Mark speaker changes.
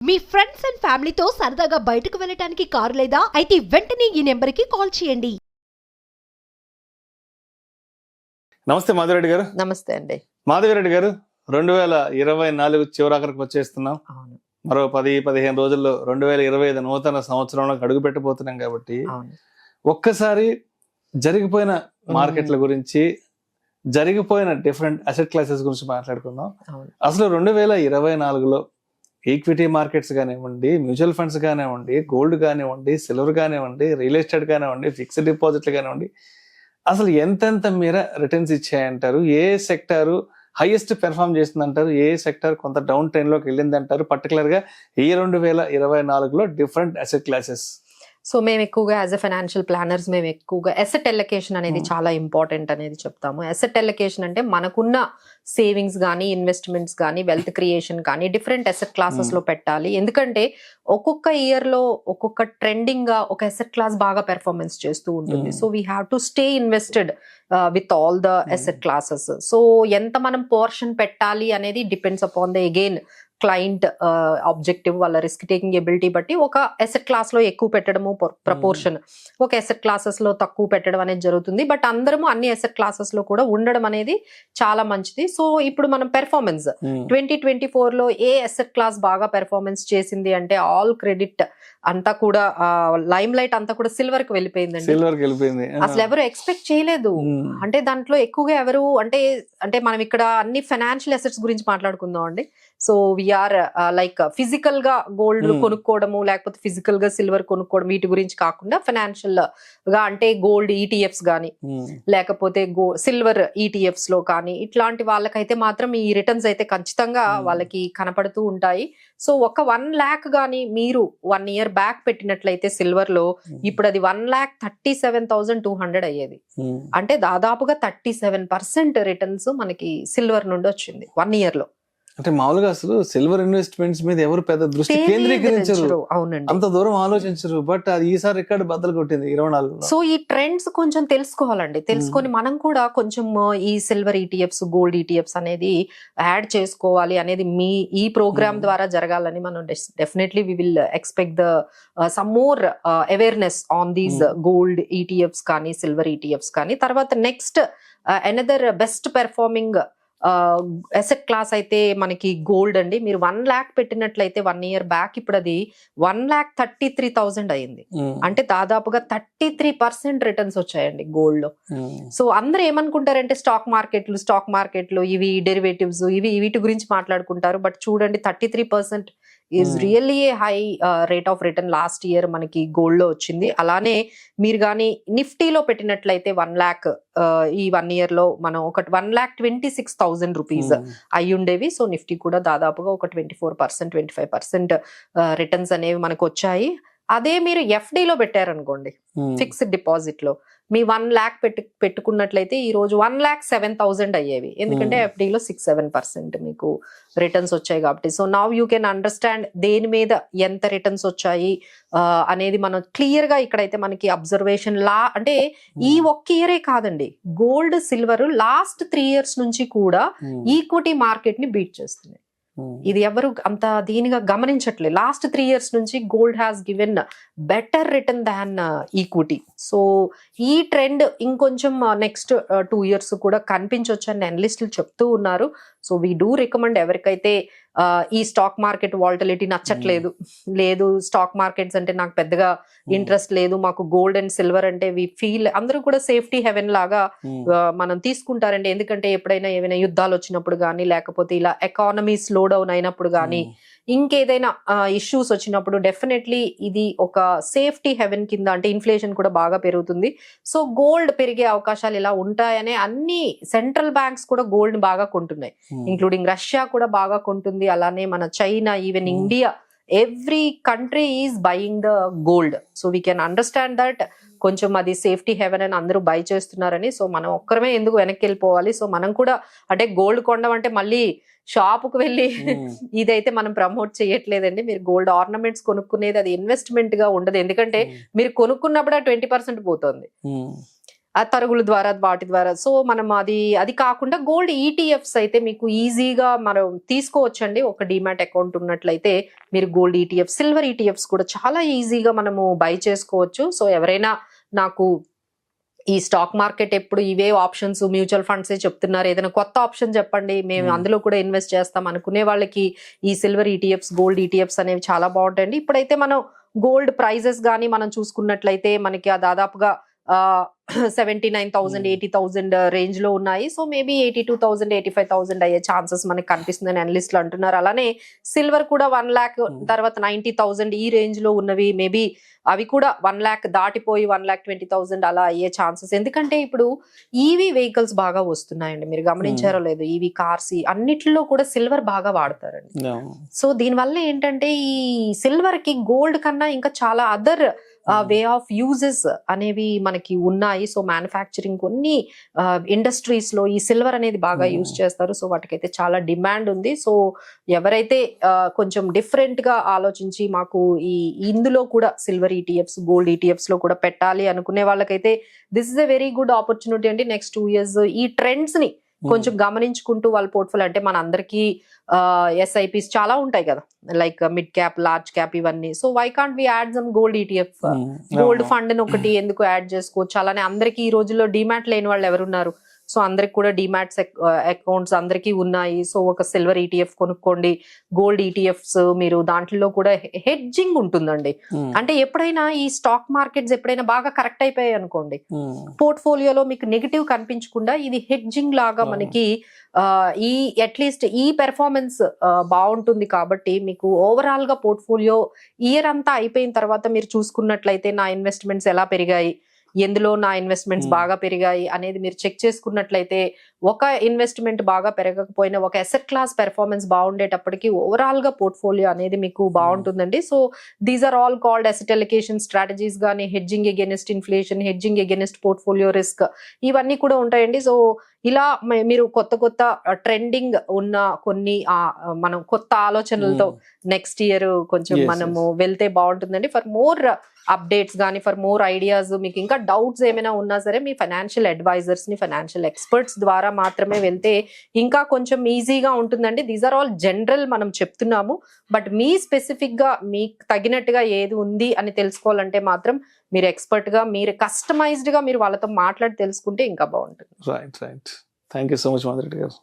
Speaker 1: Me friends and ఫ్యామిలీతో సరదాగా బయటకు వెళ్ళటానికి కారు లేదా అయితే వెంటనే ఈ నెంబర్కి కాల్ చేయండి.
Speaker 2: నమస్తే మాధవిరెడ్డి గారు.
Speaker 3: నమస్తే అండి.
Speaker 2: మాధవిరెడ్డి గారు, 2024 చివరాఖరికి వచ్చేస్తున్నాం.
Speaker 3: అవును.
Speaker 2: మరో 10-15 రోజుల్లో 2025 నూతన సంవత్సరంలో అడుగు పెట్టబోతున్నాం కాబట్టి ఒక్కసారి జరిగిపోయిన మార్కెట్ల గురించి, జరిగిపోయిన డిఫరెంట్ అసెట్ క్లాసెస్ గురించి మాట్లాడుకుందాం. అసలు 2024లో ఈక్విటీ మార్కెట్స్ కానివ్వండి, మ్యూచువల్ ఫండ్స్ కానివ్వండి, గోల్డ్ కానివ్వండి, సిల్వర్ కానివ్వండి, రియల్ ఎస్టేట్ కానివ్వండి, ఫిక్స్డ్ డిపాజిట్లు కానివ్వండి, అసలు ఎంతెంత మేర రిటర్న్స్ ఇచ్చాయంటారు? ఏ సెక్టారు హైయెస్ట్ పెర్ఫామ్ చేస్తుందంటారు? ఏ సెక్టర్ కొంత డౌన్ ట్రెండ్ లోకి వెళ్ళింది అంటారు? పర్టికులర్ గా ఈ 2024లో డిఫరెంట్ అసెట్ క్లాసెస్.
Speaker 3: సో మేము ఎక్కువగా యాజ్ అ ఫైనాన్షియల్ ప్లానర్స్ మేము ఎక్కువగా అసెట్ ఎలొకేషన్ అనేది చాలా ఇంపార్టెంట్ అనేది చెప్తాము. అసెట్ ఎలొకేషన్ అంటే మనకున్న సేవింగ్స్ కానీ, ఇన్వెస్ట్మెంట్స్ కానీ, వెల్త్ క్రియేషన్ కానీ డిఫరెంట్ అసెట్ క్లాసెస్ లో పెట్టాలి. ఎందుకంటే ఒక్కొక్క ఇయర్ లో ఒక్కొక్క ట్రెండింగ్ గా ఒక అసెట్ క్లాస్ బాగా పెర్ఫార్మెన్స్ చేస్తూ ఉంటుంది. So we have to stay invested with all the asset classes. So ఎంత మనం పోర్షన్ పెట్టాలి అనేది depends upon the again client objective, వాళ్ళ రిస్క్ టేకింగ్ ఎబిలిటీ బట్టి ఒక అసెట్ క్లాస్ లో ఎక్కువ పెట్టడము ప్రపోర్షన్, ఒక అసెట్ క్లాసెస్ లో తక్కువ పెట్టడం అనేది జరుగుతుంది. బట్ అందరము అన్ని అసెట్ క్లాసెస్ లో కూడా ఉండడం అనేది చాలా మంచిది. సో ఇప్పుడు మనం పెర్ఫార్మెన్స్ 2024 లో ఏ అసెట్ క్లాస్ బాగా పెర్ఫార్మెన్స్ చేసింది అంటే ఆల్ క్రెడిట్ అంతా కూడా లైమ్ లైట్ అంతా కూడా సిల్వర్ కి వెళ్ళిపోయిందండి. అసలు ఎవరు ఎక్స్పెక్ట్ చేయలేదు. అంటే దాంట్లో ఎక్కువగా ఎవరు అంటే మనం ఇక్కడ అన్ని ఫైనాన్షియల్ అసెట్స్ గురించి మాట్లాడుకుందాం అండి. సో వీఆర్ లైక్ ఫిజికల్ గా గోల్డ్ కొనుక్కోవడము, లేకపోతే ఫిజికల్ గా సిల్వర్ కొనుక్కోవడం, వీటి గురించి కాకుండా ఫైనాన్షియల్ గా అంటే గోల్డ్ ఈటీఎఫ్స్ కానీ, లేకపోతే సిల్వర్ ఈటీఎఫ్స్ లో కానీ, ఇట్లాంటి వాళ్ళకైతే మాత్రం ఈ రిటర్న్స్ అయితే ఖచ్చితంగా వాళ్ళకి కనపడుతూ ఉంటాయి. సో ఒక 1 lakh గానీ మీరు 1 year బ్యాక్ పెట్టినట్లయితే సిల్వర్ లో ఇప్పుడు అది 1,37,200 అయ్యేది. అంటే దాదాపుగా 37% రిటర్న్స్ మనకి సిల్వర్ నుండి వచ్చింది 1 year లో.
Speaker 2: అంటే మామూలుగా అసలు సిల్వర్ ఇన్వెస్ట్మెంట్స్ మీద ఎవరు పెద్ద దృష్టి కేంద్రీకరించరు, అంత దూరం ఆలోచించరు. బట్ అది ఈసారి రికార్డు బద్దలు కొట్టింది 24లో.
Speaker 3: సో ఈ ట్రెండ్స్ కొంచెం తెలుసుకోవాలండి. తెలుసుకొని మనం కూడా కొంచెం ఈ సిల్వర్ ఈటీఎఫ్స్, గోల్డ్ ఈటీఎఫ్స్ అనేది యాడ్ చేసుకోవాలి అనేది ఈ ప్రోగ్రామ్ ద్వారా జరగాలని మనం definitely we will expect the some more awareness on these gold ETFs కానీ, సిల్వర్ ఈటీఎఫ్స్ కానీ. తర్వాత next another best performing asset class అయితే మనకి గోల్డ్ అండి. మీరు 1 lakh పెట్టినట్లయితే 1 year బ్యాక్ ఇప్పుడు అది 1,33,000 అయింది. అంటే దాదాపుగా 33% రిటర్న్స్ వచ్చాయండి గోల్డ్ లో. సో అందరూ ఏమనుకుంటారంటే స్టాక్ మార్కెట్లు ఇవి డెరివేటివ్స్ వీటి గురించి మాట్లాడుకుంటారు. బట్ చూడండి 33% is really A high rate of return last year మనకి గోల్డ్ లో వచ్చింది. అలానే మీరు కానీ నిఫ్టీలో పెట్టినట్లయితే 1 lakh ఈ 1 year లో మనం ఒక 1,26,000 రూపీస్ అయి ఉండేవి. సో నిఫ్టీ కూడా దాదాపుగా ఒక 24%, 25% రిటర్న్స్ అనేవి మనకు వచ్చాయి. అదే మీరు ఎఫ్డీలో పెట్టారనుకోండి, ఫిక్స్డ్ డిపాజిట్ లో మీ 1 lakh పెట్టుకున్నట్లయితే ఈ రోజు 1,07,000 అయ్యేవి. ఎందుకంటే ఎఫ్డీలో 6-7% మీకు రిటర్న్స్ వచ్చాయి కాబట్టి. So now you can understand దేని మీద ఎంత రిటర్న్స్ వచ్చాయి అనేది మనం క్లియర్ గా ఇక్కడైతే మనకి అబ్జర్వేషన్ అంటే ఈ ఒక్క ఇయరే కాదండి, గోల్డ్ సిల్వర్ లాస్ట్ 3 years నుంచి కూడా ఈక్విటీ మార్కెట్ ని బీట్ చేస్తుంది. ఇది ఎవరు అంత దీనిగా గమనించట్లేదు. లాస్ట్ 3 years నుంచి gold has given better return than equity. So ఈ ట్రెండ్ ఇంకొంచెం నెక్స్ట్ 2 years కూడా కనిపించవచ్చు అని అనలిస్టులు చెప్తూ ఉన్నారు. సో వీ డూ రికమెండ్ ఎవరికైతే ఈ స్టాక్ మార్కెట్ వాలటిలిటీ నచ్చట్లేదు, లేదు స్టాక్ మార్కెట్స్ అంటే నాకు పెద్దగా ఇంట్రెస్ట్ లేదు, మాకు గోల్డ్ అండ్ సిల్వర్ అంటే వి ఫీల్ అందరూ కూడా సేఫ్టీ హెవెన్ లాగా మనం తీసుకుంటారండి. ఎందుకంటే ఎప్పుడైనా ఏమైనా యుద్ధాలు వచ్చినప్పుడు కానీ, లేకపోతే ఇలా ఎకానమీ స్లో డౌన్ అయినప్పుడు కానీ, ఇంకేదైనా ఇష్యూస్ వచ్చినప్పుడు డెఫినెట్లీ ఇది ఒక సేఫ్టీ హెవెన్ కింద. అంటే ఇన్ఫ్లేషన్ కూడా బాగా పెరుగుతుంది. సో గోల్డ్ పెరిగే అవకాశాలు ఇలా ఉంటాయనే అన్ని సెంట్రల్ బ్యాంక్స్ కూడా గోల్డ్ ని బాగా కొంటున్నాయి, ఇంక్లూడింగ్ రష్యా కూడా బాగా కొంటుంది. అలానే మన China, even India, every country is buying the gold. So we can understand that కొంచెం అది సేఫ్టీ హెవెన్ అని అందరూ బై చేస్తున్నారని. సో మనం ఒక్కరమే ఎందుకు వెనక్కి వెళ్ళిపోవాలి? సో మనం కూడా అంటే గోల్డ్ కొనడం అంటే మళ్ళీ షాపుకు వెళ్ళి ఇదైతే మనం ప్రమోట్ చేయట్లేదండి. మీరు గోల్డ్ ఆర్నమెంట్స్ కొనుక్కునేది అది ఇన్వెస్ట్మెంట్ గా ఉండదు. ఎందుకంటే మీరు కొనుక్కున్నప్పుడు 20% పోతుంది. ఆ తరుగుల ద్వారా వాటి ద్వారా. సో మనం అది కాకుండా గోల్డ్ ఈటీఎఫ్స్ అయితే మీకు ఈజీగా మనం తీసుకోవచ్చండి. ఒక డిమాట్ అకౌంట్ ఉన్నట్లయితే మీరు గోల్డ్ ఈటీఎఫ్, సిల్వర్ ఈటీఎఫ్స్ కూడా చాలా ఈజీగా మనము బై చేసుకోవచ్చు. సో ఎవరైనా నాకు ఈ స్టాక్ మార్కెట్ ఎప్పుడు ఇవే ఆప్షన్స్, మ్యూచువల్ ఫండ్సే చెప్తున్నారు, ఏదైనా కొత్త ఆప్షన్ చెప్పండి, మేము అందులో కూడా ఇన్వెస్ట్ చేస్తాం అనుకునే వాళ్ళకి ఈ సిల్వర్ ఈటీఎఫ్స్, గోల్డ్ ఈటీఎఫ్స్ అనేవి చాలా బాగుంటాయండి. ఇప్పుడైతే మనం గోల్డ్ ప్రైజెస్ కానీ మనం చూసుకున్నట్లయితే మనకి దాదాపుగా 79,000, 80,000 రేంజ్ లో ఉన్నాయి. సో మేబీ 82,000, 85,000 అయ్యే ఛాన్సెస్ మనకి కనిపిస్తుందని అనలిస్టులు అంటున్నారు. అలానే సిల్వర్ కూడా 1 lakh తర్వాత 90,000 ఈ రేంజ్ లో ఉన్నవి మేబీ అవి కూడా 1 lakh దాటిపోయి 1,20,000 అలా అయ్యే ఛాన్సెస్. ఎందుకంటే ఇప్పుడు ఈవీ వెహికల్స్ బాగా వస్తున్నాయండి, మీరు గమనించారో లేదు, ఈవీ కార్స్ అన్నిటిలో కూడా సిల్వర్ బాగా వాడతారండి. సో దీనివల్ల ఏంటంటే ఈ సిల్వర్ కి గోల్డ్ కన్నా ఇంకా చాలా అదర్ వే ఆఫ్ యూజెస్ అనేవి మనకి ఉన్నాయి. సో మ్యానుఫ్యాక్చరింగ్ కొన్ని ఇండస్ట్రీస్ లో ఈ సిల్వర్ అనేది బాగా యూజ్ చేస్తారు. సో వాటికైతే చాలా డిమాండ్ ఉంది. సో ఎవరైతే కొంచెం డిఫరెంట్ గా ఆలోచించి మాకు ఇందులో కూడా సిల్వర్ ఈటీఎఫ్స్, గోల్డ్ ఈటీఎఫ్స్ లో కూడా పెట్టాలి అనుకునే వాళ్ళకైతే this is a very good opportunity అండి. నెక్స్ట్ 2 years ఈ ట్రెండ్స్ ని కొంచెం గమనించుకుంటూ వాళ్ళ పోర్ట్ఫోలియో, అంటే మన అందరికీ ఎస్ఐపిస్ చాలా ఉంటాయి కదా, like mid cap, large cap ఇవన్నీ. So why can't we add some gold ETF, gold fund ఒకటి ఎందుకు యాడ్ చేసుకోవచ్చు. అలానే అందరికి ఈ రోజుల్లో డిమాట్ లేని వాళ్ళు ఎవరున్నారు, సో అందరికి కూడా డిమాట్స్ అకౌంట్స్ అందరికీ ఉన్నాయి. సో ఒక సిల్వర్ ఈటీఎఫ్ కొనుక్కోండి, గోల్డ్ ఈటీఎఫ్స్ మీరు దాంట్లో కూడా హెడ్జింగ్ ఉంటుందండి. అంటే ఎప్పుడైనా ఈ స్టాక్ మార్కెట్స్ ఎప్పుడైనా బాగా కరెక్ట్ అయిపోయాయి అనుకోండి, పోర్ట్ఫోలియోలో మీకు నెగిటివ్ కనిపించకుండా ఇది హెడ్జింగ్ లాగా మనకి ఈ అట్లీస్ట్ ఈ పెర్ఫార్మెన్స్ బాగుంటుంది. కాబట్టి మీకు ఓవరాల్ గా పోర్ట్ఫోలియో ఇయర్ అంతా అయిపోయిన తర్వాత మీరు చూసుకున్నట్లయితే నా ఇన్వెస్ట్మెంట్స్ ఎలా పెరిగాయి, ఎందులో నా ఇన్వెస్ట్మెంట్స్ బాగా పెరిగాయి అనేది మీరు చెక్ చేసుకున్నట్లయితే, ఒక ఇన్వెస్ట్మెంట్ బాగా పెరగకపోయినా ఒక అసెట్ క్లాస్ పెర్ఫార్మెన్స్ బాగుండేటప్పటికి ఓవరాల్ గా పోర్ట్ఫోలియో అనేది మీకు బాగుంటుందండి. So these are all called asset allocation strategies గానీ, hedging against inflation, hedging against portfolio risk, ఇవన్నీ కూడా ఉంటాయండి. సో ఇలా మీరు కొత్త ట్రెండింగ్ ఉన్న కొన్ని మనం కొత్త ఆలోచనలతో నెక్స్ట్ ఇయర్ కొంచెం మనము వెళ్తే బాగుంటుందండి. ఫర్ మోర్ అప్డేట్స్ కానీ, ఫర్ మోర్ ఐడియాస్, మీకు ఇంకా డౌట్స్ ఏమైనా ఉన్నా సరే మీ ఫైనాన్షియల్ అడ్వైజర్స్ ని, ఫైనాన్షియల్ ఎక్స్పర్ట్స్ ద్వారా మాత్రమే వెళ్తే ఇంకా కొంచెం ఈజీగా ఉంటుందండి. దీస్ ఆర్ ఆల్ జనరల్ మనం చెప్తున్నాము, బట్ మీ స్పెసిఫిక్ గా మీకు తగినట్టుగా ఏది ఉంది అని తెలుసుకోవాలంటే మాత్రం మీరు ఎక్స్పర్ట్ గా, మీరు కస్టమైజ్డ్ గా మీరు వాళ్ళతో మాట్లాడి తెలుసుకుంటే ఇంకా బాగుంటుంది.
Speaker 2: Right. Thank you so much Madhuri గారు.